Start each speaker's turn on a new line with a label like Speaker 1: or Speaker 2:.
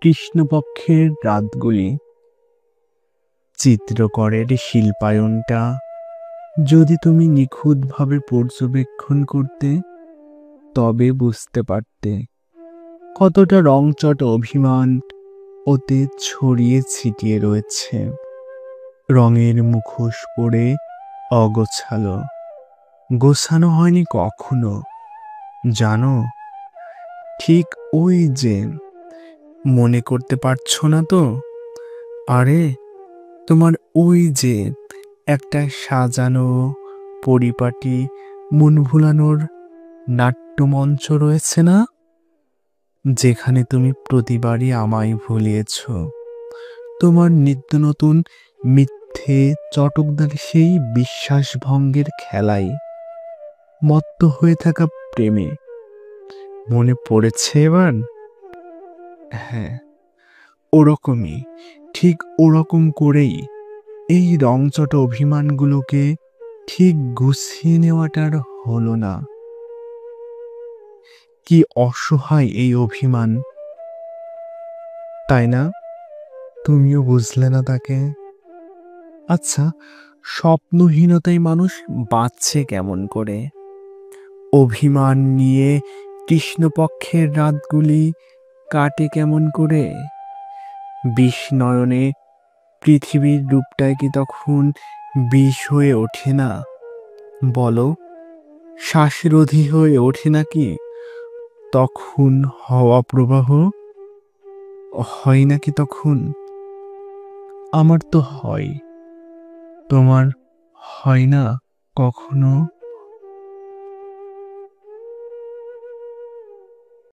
Speaker 1: কৃষ্ণপক্ষের রাতগুলি, চিত্রকরের শিল্পায়নটা যদি তুমি নিখুঁতভাবে পর্যবেক্ষণ করতে, তবে বুঝতে পারতে কতটা রংচট অভিমান ওতে ছড়িয়ে ছিটিয়ে রয়েছে। রঙের মুখোশ পরে অগোছালো, গোছানো হয়নি কখনো। জানো, ঠিক ওই যে, মনে করতে পারছো না তো? আরে, তোমার ওই যে একটা সাজানো পরিপাটি মন ভুলানোর নাট্যমঞ্চ রয়েছে না, যেখানে তুমি প্রতিবারই আমায় ভুলিয়েছ তোমার নিত্য নতুন মিথ্যে চটকদার সেই বিশ্বাসভঙ্গের খেলায়, মত্ত হয়ে থাকা প্রেমে। মনে পড়েছে এবার? হ্যাঁ, ওরকমই, ঠিক ওরকম করেই এই রংচটা অভিমানগুলোকে ঠিক গুছিয়ে নেওয়াটার হলো না। কি অসহায় এই অভিমান, তাই না? তুমিও বুঝলে না তাকে। আচ্ছা, স্বপ্নহীনতায় মানুষ বাঁচছে কেমন করে? অভিমান নিয়ে কৃষ্ণপক্ষের রাতগুলি কাটে কেমন করে? বিষ নয়নে পৃথিবীর রূপটায় কি তখন বিষ হয়ে ওঠে না? বলো, শ্বাসরোধী হয়ে ওঠে নাকি তখন হাওয়া প্রবাহ? হয় নাকি তখন? আমার তো হয়, তোমার হয় না কখনো?